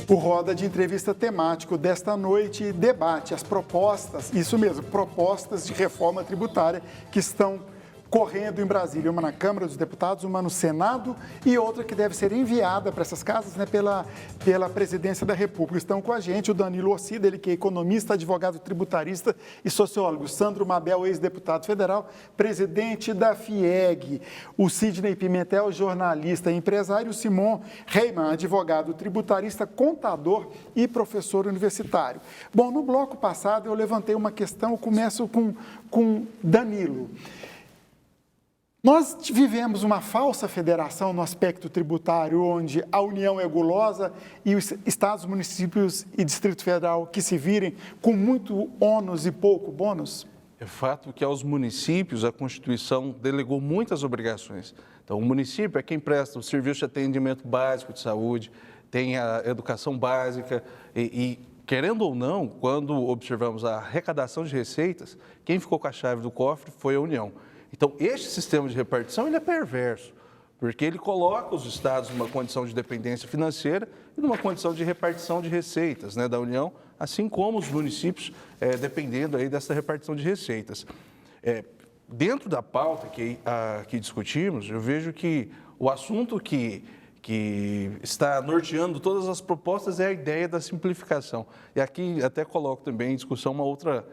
O Roda de Entrevista temático desta noite debate as propostas, isso mesmo, propostas de reforma tributária que estão correndo em Brasília, uma na Câmara dos Deputados, uma no Senado e outra que deve ser enviada para essas casas, né, pela Presidência da República. Estão com a gente o Danilo Orcida, ele que é economista, advogado tributarista e sociólogo, Sandro Mabel, ex-deputado federal, presidente da FIEG, o Sidney Pimentel, jornalista e empresário, o Simon Reimann, advogado tributarista, contador e professor universitário. Bom, no bloco passado eu levantei uma questão, eu começo com Danilo. Nós vivemos uma falsa federação no aspecto tributário, onde a União é gulosa e os estados, municípios e Distrito Federal que se virem com muito ônus e pouco bônus? É fato que aos municípios a Constituição delegou muitas obrigações. Então, o município é quem presta o serviço de atendimento básico de saúde, tem a educação básica e querendo ou não, quando observamos a arrecadação de receitas, quem ficou com a chave do cofre foi a União. Então, este sistema de repartição ele é perverso, porque ele coloca os estados numa condição de dependência financeira e numa condição de repartição de receitas, né, da União, assim como os municípios, dependendo aí dessa repartição de receitas. Dentro da pauta que discutimos, eu vejo que o assunto que está norteando todas as propostas é a ideia da simplificação. E aqui até coloco também em discussão uma outra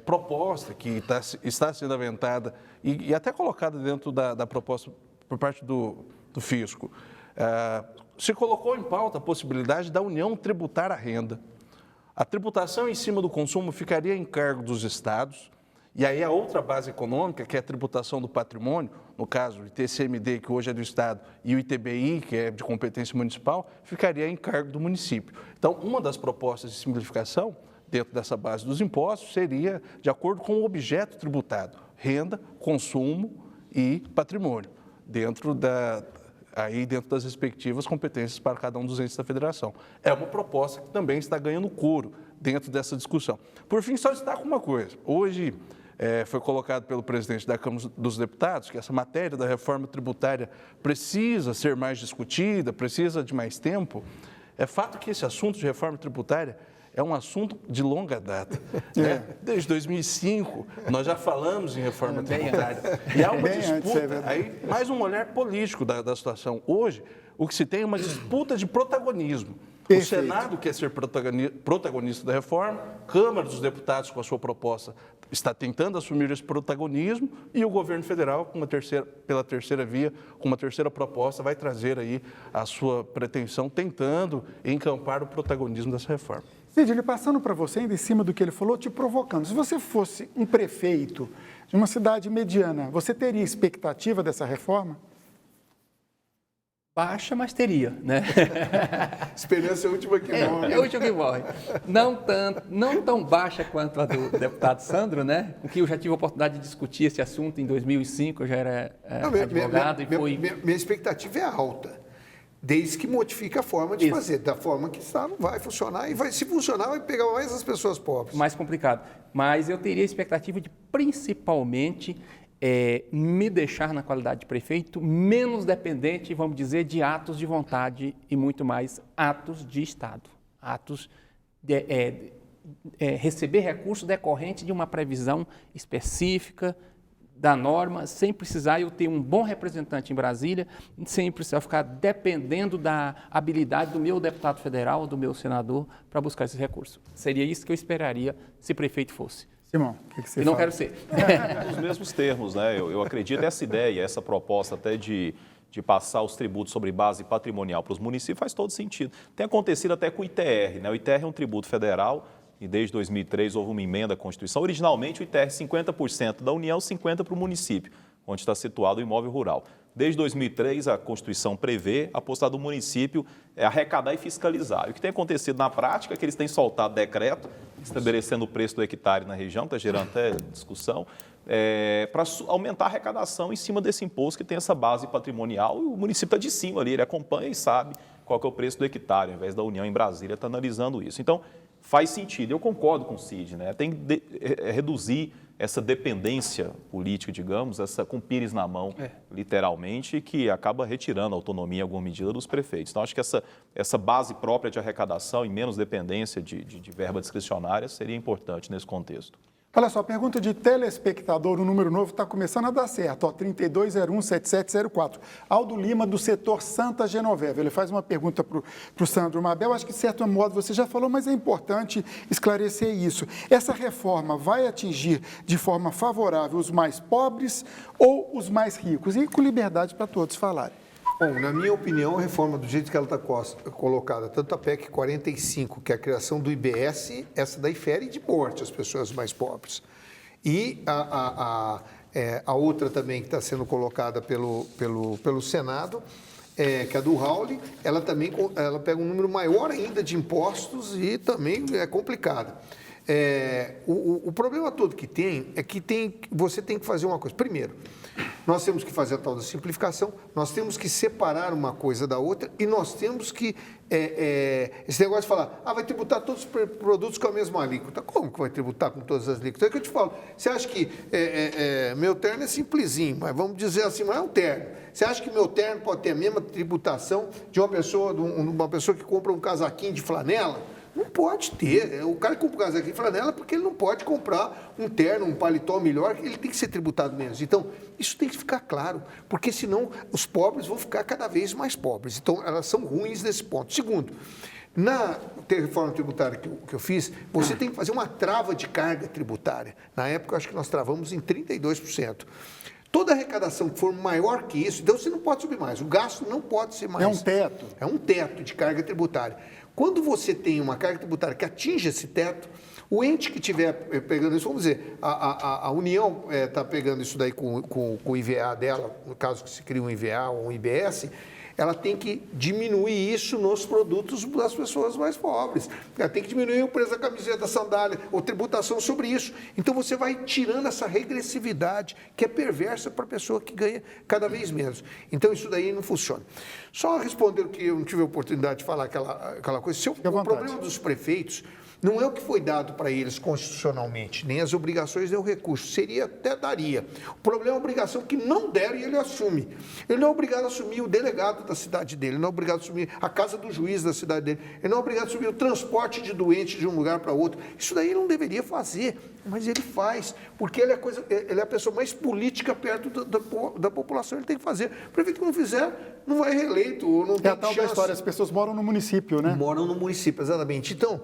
proposta que está sendo aventada e até colocada dentro da proposta por parte do fisco. Se colocou em pauta a possibilidade da União tributar a renda. A tributação em cima do consumo ficaria em cargo dos estados, e aí a outra base econômica, que é a tributação do patrimônio, no caso o ITCMD, que hoje é do estado, e o ITBI, que é de competência municipal, ficaria em cargo do município. Então, uma das propostas de simplificação dentro dessa base dos impostos seria de acordo com o objeto tributado, renda, consumo e patrimônio, dentro das respectivas competências para cada um dos entes da federação. É uma proposta que também está ganhando couro dentro dessa discussão. Por fim, só destaco uma coisa. Hoje foi colocado pelo presidente da Câmara dos Deputados que essa matéria da reforma tributária precisa ser mais discutida, precisa de mais tempo. É fato que esse assunto de reforma tributária é um assunto de longa data. Né? Desde 2005, nós já falamos em reforma tributária. E há uma disputa, aí, mais um olhar político da situação. Hoje, o que se tem é uma disputa de protagonismo. Perfeito. O Senado quer ser protagonista da reforma, a Câmara dos Deputados, com a sua proposta, está tentando assumir esse protagonismo e o governo federal, pela terceira via, com uma terceira proposta, vai trazer aí a sua pretensão, tentando encampar o protagonismo dessa reforma. Sidney, passando para você, ainda em cima do que ele falou, te provocando. Se você fosse um prefeito de uma cidade mediana, você teria expectativa dessa reforma? Baixa, mas teria, né? Experiência última que morre. É a última que morre. Não tão baixa quanto a do deputado Sandro, né? Porque eu já tive a oportunidade de discutir esse assunto em 2005, eu já era advogado. Minha expectativa é alta, desde que modifique a forma de fazer. Da forma que está, não vai funcionar. E se funcionar, vai pegar mais as pessoas pobres. Mais complicado. Mas eu teria a expectativa de, principalmente, me deixar na qualidade de prefeito menos dependente, vamos dizer, de atos de vontade e muito mais atos de Estado. Atos de receber recursos decorrentes de uma previsão específica da norma, sem precisar eu ter um bom representante em Brasília, sem precisar ficar dependendo da habilidade do meu deputado federal, do meu senador, para buscar esses recursos. Seria isso que eu esperaria se prefeito fosse. Simão, o que você fala? E não quero ser. Nos mesmos termos, né? Eu acredito essa ideia, essa proposta até de passar os tributos sobre base patrimonial para os municípios faz todo sentido. Tem acontecido até com o ITR, né? O ITR é um tributo federal e desde 2003 houve uma emenda à Constituição. Originalmente o ITR 50% da União, 50% para o município, onde está situado o imóvel rural. Desde 2003, a Constituição prevê a possibilidade do município arrecadar e fiscalizar. E o que tem acontecido na prática é que eles têm soltado decreto estabelecendo o preço do hectare na região, está gerando até discussão, para aumentar a arrecadação em cima desse imposto que tem essa base patrimonial. E o município está de cima ali, ele acompanha e sabe qual que é o preço do hectare, ao invés da União em Brasília estar analisando isso. Então, faz sentido. Eu concordo com o Cid, né? Tem que reduzir essa dependência política, digamos, com pires na mão, literalmente, que acaba retirando a autonomia em alguma medida dos prefeitos. Então, acho que essa base própria de arrecadação e menos dependência de verba discricionária seria importante nesse contexto. Olha só, pergunta de telespectador, o número novo está começando a dar certo, ó, 32017704. Aldo Lima, do setor Santa Genoveva. Ele faz uma pergunta para o Sandro Mabel, acho que de certo modo você já falou, mas é importante esclarecer isso. Essa reforma vai atingir de forma favorável os mais pobres ou os mais ricos? E com liberdade para todos falarem. Bom, na minha opinião, a reforma do jeito que ela está colocada, tanto a PEC 45, que é a criação do IBS, essa daí fere de morte as pessoas mais pobres. E a outra também que está sendo colocada pelo Senado, que é a do Raul, ela pega um número maior ainda de impostos e também é complicada. O problema todo que tem é que você tem que fazer uma coisa. Primeiro, nós temos que fazer a tal da simplificação, nós temos que separar uma coisa da outra e nós temos que, esse negócio de falar, vai tributar todos os produtos com a mesma alíquota. Como que vai tributar com todas as alíquotas? É o que eu te falo. Você acha que meu terno é simplesinho, mas vamos dizer assim, não é um terno. Você acha que meu terno pode ter a mesma tributação de uma pessoa que compra um casaquinho de flanela? Não pode ter. O cara que compra um casaquinho de flanela porque ele não pode comprar um terno, um paletó melhor, ele tem que ser tributado menos. Então, isso tem que ficar claro, porque senão os pobres vão ficar cada vez mais pobres. Então, elas são ruins nesse ponto. Segundo, na reforma tributária que eu fiz, você tem que fazer uma trava de carga tributária. Na época, eu acho que nós travamos em 32%. Toda arrecadação que for maior que isso, então você não pode subir mais. O gasto não pode ser mais. É um teto. É um teto de carga tributária. Quando você tem uma carga tributária que atinge esse teto, o ente que estiver pegando isso, vamos dizer, a União está pegando isso daí com o IVA dela, no caso que se cria um IVA ou um IBS, ela tem que diminuir isso nos produtos das pessoas mais pobres. Ela tem que diminuir o preço da camiseta, da sandália, ou tributação sobre isso. Então, você vai tirando essa regressividade que é perversa para a pessoa que ganha cada vez menos. Então, isso daí não funciona. Só respondendo que eu não tive a oportunidade de falar aquela coisa. O problema dos prefeitos não é o que foi dado para eles constitucionalmente, nem as obrigações nem o recurso. Seria, até daria. O problema é a obrigação que não deram e ele assume. Ele não é obrigado a assumir o delegado da cidade dele, ele não é obrigado a assumir a casa do juiz da cidade dele, ele não é obrigado a assumir o transporte de doente de um lugar para outro. Isso daí ele não deveria fazer, mas ele faz, porque ele é a pessoa mais política perto da população, ele tem que fazer. O prefeito que não fizer, não vai reeleito, ou não tem a tal chance. da história, as pessoas moram no município, né? Moram no município, exatamente. Então,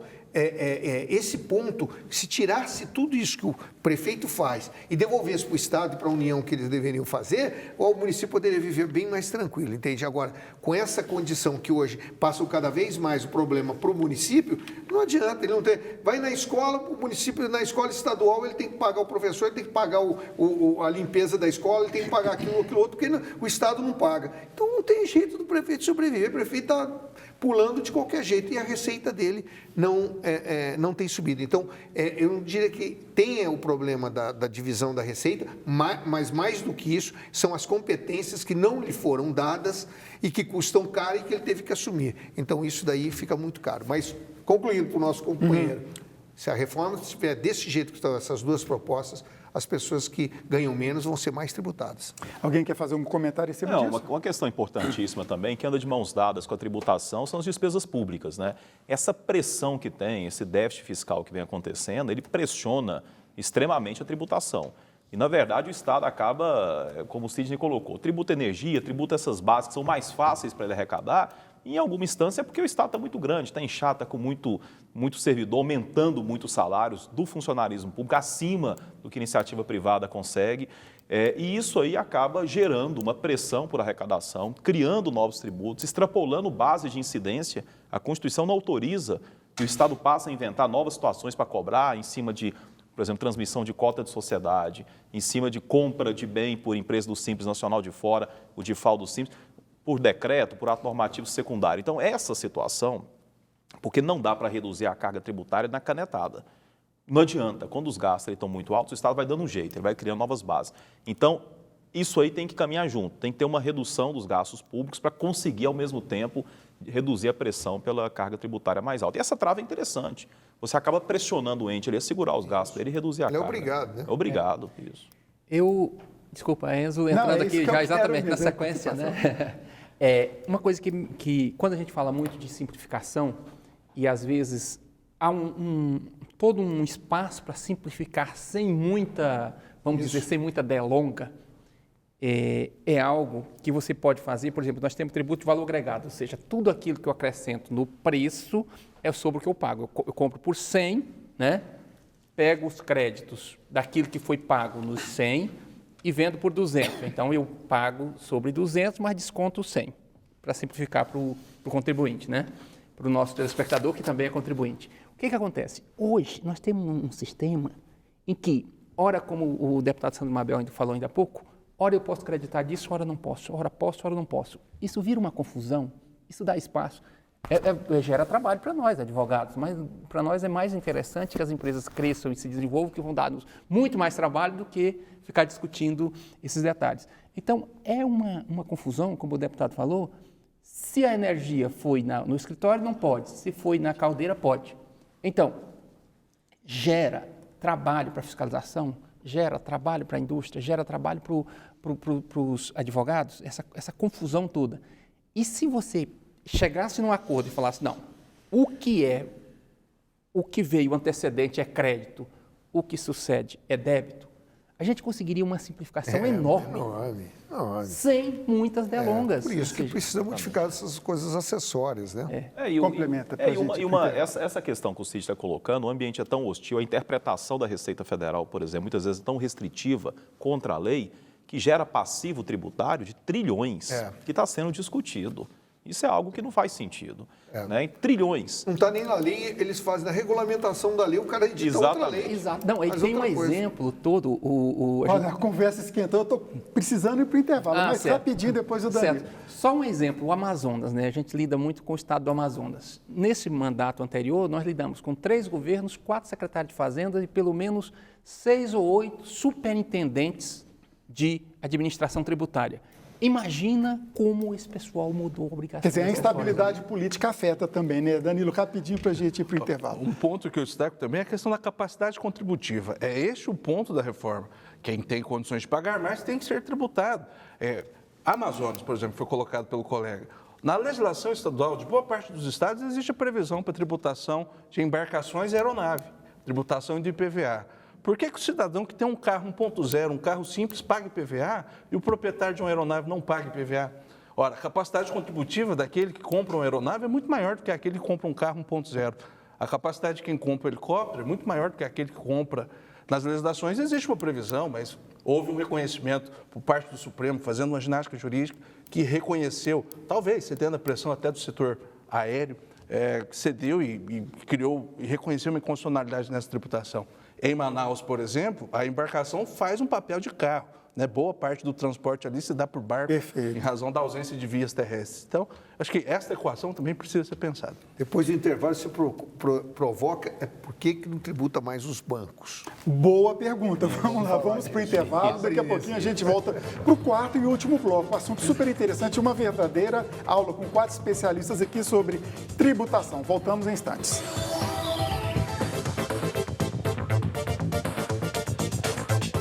esse ponto, se tirasse tudo isso que o prefeito faz e devolvesse para o Estado e para a União que eles deveriam fazer, o município poderia viver bem mais tranquilo, entende? Agora, com essa condição que hoje passam cada vez mais o problema para o município, não adianta, ele não tem. Vai na escola, o município, na escola estadual, ele tem que pagar o professor, ele tem que pagar a limpeza da escola, ele tem que pagar aquilo outro, porque o Estado não paga. Então, não tem jeito do prefeito sobreviver, o prefeito está pulando de qualquer jeito e a receita dele não tem subido. Então, eu diria que tem o problema da divisão da receita, mas mais do que isso, são as competências que não lhe foram dadas e que custam caro e que ele teve que assumir. Então, isso daí fica muito caro. Mas, concluindo para o nosso companheiro, se a reforma estiver desse jeito que estão essas duas propostas, as pessoas que ganham menos vão ser mais tributadas. Alguém quer fazer um comentário em cima disso? Uma questão importantíssima também, que anda de mãos dadas com a tributação, são as despesas públicas, né? Essa pressão que tem, esse déficit fiscal que vem acontecendo, ele pressiona extremamente a tributação. E, na verdade, o Estado acaba, como o Sidney colocou, tributa energia, tributa essas bases que são mais fáceis para ele arrecadar. Em alguma instância é porque o Estado está muito grande, está inchado, está com muito servidor, aumentando muito os salários do funcionarismo público, acima do que a iniciativa privada consegue. E isso aí acaba gerando uma pressão por arrecadação, criando novos tributos, extrapolando base de incidência. A Constituição não autoriza que o Estado passe a inventar novas situações para cobrar em cima de, por exemplo, transmissão de cota de sociedade, em cima de compra de bem por empresa do Simples Nacional de fora, o DIFAL do Simples, por decreto, por ato normativo secundário. Então, essa situação, porque não dá para reduzir a carga tributária na canetada. Não adianta, quando os gastos estão muito altos, o Estado vai dando um jeito, ele vai criando novas bases. Então, isso aí tem que caminhar junto, tem que ter uma redução dos gastos públicos para conseguir, ao mesmo tempo, reduzir a pressão pela carga tributária mais alta. E essa trava é interessante. Você acaba pressionando o ente ali a segurar os gastos dele e reduzir a Ele é carga. obrigado, né? É obrigado, isso. Desculpa, Enzo, entrando é aqui isso que eu já quero exatamente na mesmo, sequência, né? Uma coisa que quando a gente fala muito de simplificação, e às vezes há todo um espaço para simplificar sem muita, vamos dizer, sem muita delonga, é algo que você pode fazer. Por exemplo, nós temos tributo de valor agregado, ou seja, tudo aquilo que eu acrescento no preço é sobre o que eu pago. Eu compro por 100, né? Pego os créditos daquilo que foi pago nos 100 e vendo por 200. Então, eu pago sobre 200, mas desconto 100, para simplificar para o contribuinte, né? Para o nosso telespectador, que também é contribuinte. O que acontece? Hoje, nós temos um sistema em que, ora, como o deputado Sandro Mabel falou ainda há pouco, ora eu posso acreditar disso, ora não posso, ora posso, ora não posso. Isso vira uma confusão, isso dá espaço. Gera trabalho para nós, advogados, mas para nós é mais interessante que as empresas cresçam e se desenvolvam, que vão dar-nos muito mais trabalho do que ficar discutindo esses detalhes. Então, é uma confusão, como o deputado falou. Se a energia foi no escritório, não pode. Se foi na caldeira, pode. Então, gera trabalho para a fiscalização, gera trabalho para a indústria, gera trabalho para os advogados, essa confusão toda. E se você chegasse num acordo e falasse, não, o que veio antecedente é crédito, o que sucede é débito, a gente conseguiria uma simplificação enorme, sem muitas delongas. Por isso que precisa modificar essas coisas acessórias, né? Complementa. Essa questão que o Cid está colocando, o ambiente é tão hostil, a interpretação da Receita Federal, por exemplo, muitas vezes é tão restritiva contra a lei, que gera passivo tributário de trilhões, que está sendo discutido. Isso é algo que não faz sentido. Né? Em trilhões. Não está nem na lei, eles fazem na regulamentação da lei, o cara edita outra lei. Exato. Não, aí tem um exemplo todo. Olha, a conversa esquentou, eu estou precisando ir para o intervalo, mas certo. Rapidinho depois eu Danilo. Só um exemplo, o Amazonas, né? A gente lida muito com o estado do Amazonas. Nesse mandato anterior, nós lidamos com 3 governos, 4 secretários de Fazenda e pelo menos 6 ou 8 superintendentes de administração tributária. Imagina como esse pessoal mudou a obrigação. Quer dizer, a instabilidade política afeta também, né? Danilo, rapidinho para a gente ir para o intervalo. Um ponto que eu destaco também é a questão da capacidade contributiva. É este o ponto da reforma. Quem tem condições de pagar mais tem que ser tributado. Amazonas, por exemplo, foi colocado pelo colega. Na legislação estadual de boa parte dos estados existe a previsão para tributação de embarcações e aeronave, tributação de IPVA. Por que o cidadão que tem um carro 1.0, um carro simples, paga IPVA e o proprietário de uma aeronave não paga IPVA? Ora, a capacidade contributiva daquele que compra uma aeronave é muito maior do que aquele que compra um carro 1.0. A capacidade de quem compra um helicóptero é muito maior do que aquele que compra. Nas legislações existe uma previsão, mas houve um reconhecimento por parte do Supremo, fazendo uma ginástica jurídica, que reconheceu, talvez cedendo a pressão até do setor aéreo, cedeu e criou e reconheceu uma inconstitucionalidade nessa tributação. Em Manaus, por exemplo, a embarcação faz um papel de carro. Né? Boa parte do transporte ali se dá por barco, em razão da ausência de vias terrestres. Então, acho que essa equação também precisa ser pensada. Depois do intervalo, você provoca por que não tributa mais os bancos? Boa pergunta. Vamos lá, vamos para o intervalo. Daqui a pouquinho a gente volta para o quarto e último bloco. Um assunto super interessante, uma verdadeira aula com 4 especialistas aqui sobre tributação. Voltamos em instantes.